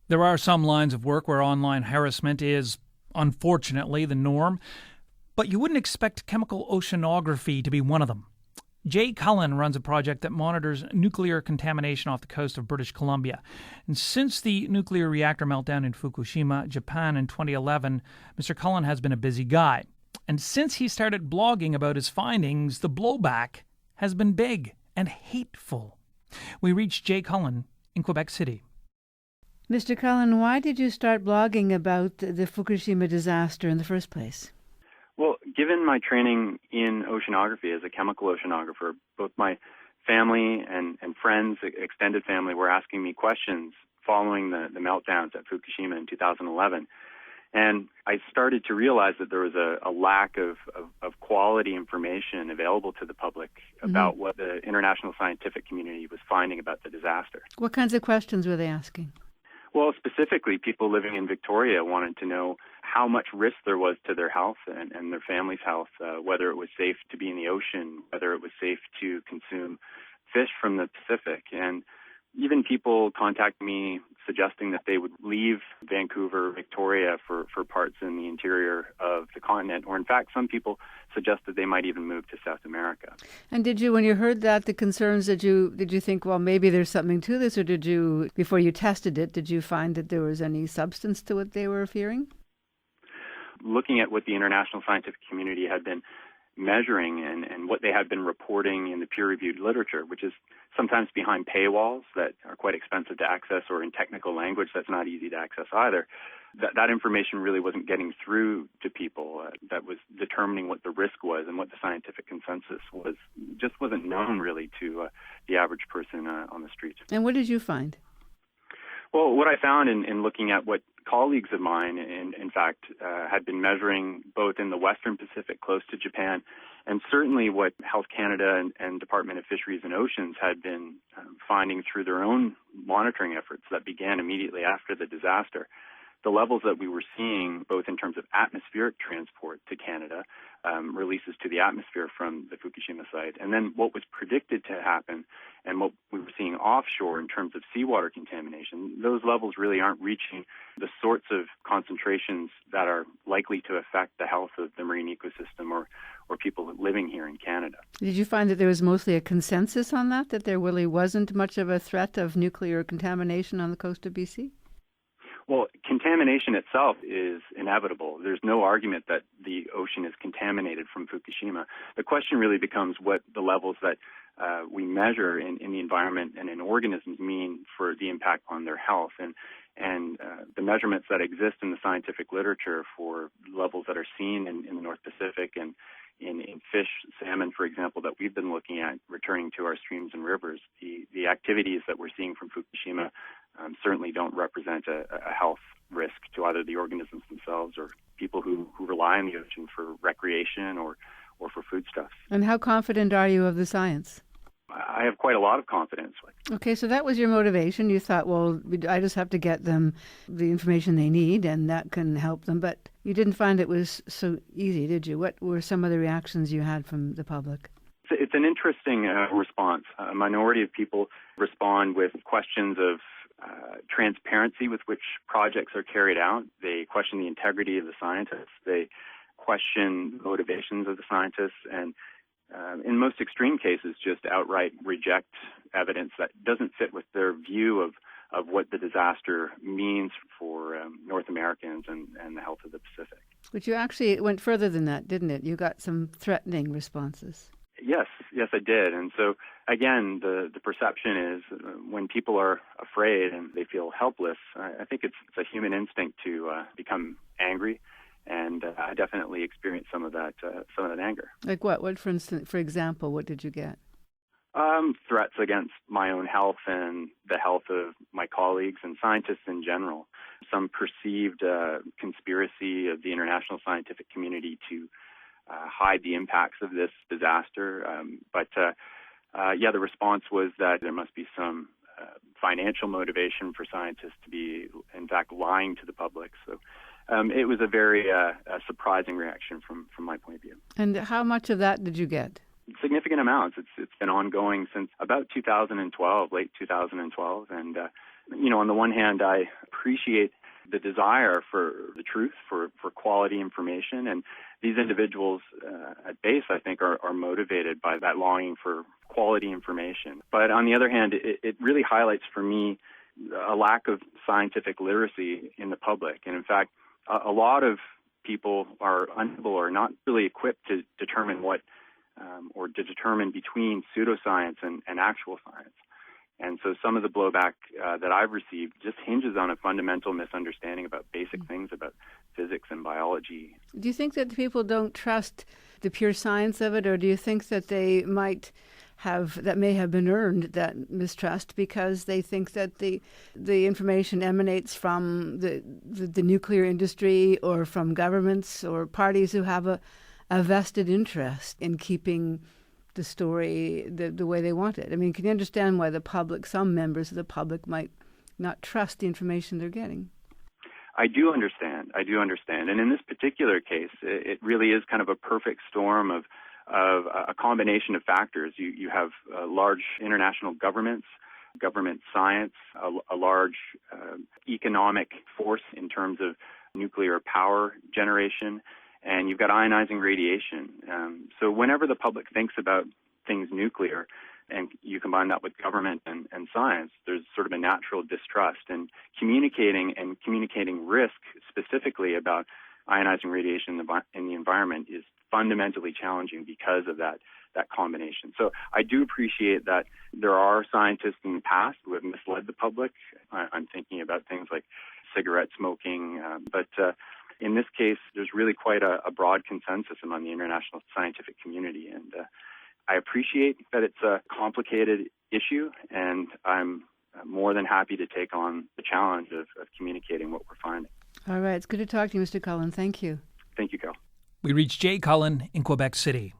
There are some lines of work where online harassment is, unfortunately, the norm, but you wouldn't expect chemical oceanography to be one of them. Jay Cullen runs a project that monitors nuclear contamination off the coast of British Columbia. And since the nuclear reactor meltdown in Fukushima, Japan in 2011, Mr. Cullen has been a busy guy. And since he started blogging about his findings, the blowback has been big and hateful. We reached Jay Cullen in Quebec City. Mr. Cullen, why did you start blogging about the Fukushima disaster in the first place? Well, given my training in oceanography as a chemical oceanographer, both my family and friends, extended family, were asking me questions following the meltdowns at Fukushima in 2011. And I started to realize that there was a lack of quality information available to the public about what the international scientific community was finding about the disaster. What kinds of questions were they asking? Well, specifically, people living in Victoria wanted to know how much risk there was to their health and their family's health, whether it was safe to be in the ocean, whether it was safe to consume fish from the Pacific. And even people contact me suggesting that they would leave Vancouver, Victoria for parts in the interior of the continent, or in fact, some people suggested they might even move to South America. And did you, when you heard that, the concerns, did you think, well, maybe there's something to this, or did you, before you tested it, did you find that there was any substance to what they were fearing? Looking at what the international scientific community had been measuring and what they had been reporting in the peer-reviewed literature, which is sometimes behind paywalls that are quite expensive to access, or in technical language that's not easy to access either, that information really wasn't getting through to people. That was determining what the risk was and what the scientific consensus was. Just wasn't known really to the average person on the street. And what did you find? Well, what I found in looking at what colleagues of mine, in fact, had been measuring both in the Western Pacific close to Japan, and certainly what Health Canada and Department of Fisheries and Oceans had been finding through their own monitoring efforts that began immediately after the disaster. The levels that we were seeing, both in terms of atmospheric transport to Canada, releases to the atmosphere from the Fukushima site, and then what was predicted to happen and what we were seeing offshore in terms of seawater contamination, those levels really aren't reaching the sorts of concentrations that are likely to affect the health of the marine ecosystem or people living here in Canada. Did you find that there was mostly a consensus on that there really wasn't much of a threat of nuclear contamination on the coast of BC? Well, contamination itself is inevitable. There's no argument that the ocean is contaminated from Fukushima. The question really becomes what the levels that we measure in the environment and in organisms mean for the impact on their health. And the measurements that exist in the scientific literature for levels that are seen in the North Pacific and in fish, salmon, for example, that we've been looking at returning to our streams and rivers, the activities that we're seeing from Fukushima certainly don't represent a health risk to either the organisms themselves or people who rely on the ocean for recreation or for foodstuffs. And how confident are you of the science? I have quite a lot of confidence. Okay, so that was your motivation. You thought, well, I just have to get them the information they need, and that can help them. But you didn't find it was so easy, did you? What were some of the reactions you had from the public? It's an interesting response. A minority of people respond with questions of transparency with which projects are carried out. They question the integrity of the scientists. They question the motivations of the scientists, and in most extreme cases, just outright reject evidence that doesn't fit with their view of what the disaster means for North Americans and the health of the Pacific. But you actually went further than that, didn't it? You got some threatening responses. Yes, I did. And so, again, the perception is when people are afraid and they feel helpless, I think it's a human instinct to become angry. And I definitely experienced some of that anger. Like what? What, for instance, for example, what did you get? Threats against my own health and the health of my colleagues and scientists in general. Some perceived conspiracy of the international scientific community to hide the impacts of this disaster. But the response was that there must be some financial motivation for scientists to be, in fact, lying to the public. So it was a very surprising reaction from my point of view. And how much of that did you get? Significant amounts. It's been ongoing since about 2012, late 2012, and On the one hand, I appreciate the desire for the truth, for quality information, and these individuals at base, I think, are motivated by that longing for quality information. But on the other hand, it really highlights for me a lack of scientific literacy in the public. And in fact, a lot of people are unable or not really equipped to determine or to determine between pseudoscience and actual science. And so some of the blowback that I've received just hinges on a fundamental misunderstanding about basic things about physics and biology. Do you think that people don't trust the pure science of it, or do you think that they might that may have been earned, that mistrust, because they think that the information emanates from the nuclear industry or from governments or parties who have a vested interest in keeping the story the way they want it? I mean, can you understand why some members of the public might not trust the information they're getting? I do understand. And in this particular case, it really is kind of a perfect storm of a combination of factors. You have large international government science, a large economic force in terms of nuclear power generation, and you've got ionizing radiation. So whenever the public thinks about things nuclear, and you combine that with government and science, there's sort of a natural distrust. And communicating risk specifically about ionizing radiation in the environment is fundamentally challenging because of that combination. So I do appreciate that there are scientists in the past who have misled the public. I'm thinking about things like cigarette smoking, but in this case, there's really quite a broad consensus among the international scientific community, and I appreciate that it's a complicated issue, and I'm more than happy to take on the challenge of communicating what we're finding. All right. It's good to talk to you, Mr. Cullen. Thank you. Thank you, Carol. We reached Jay Cullen in Quebec City.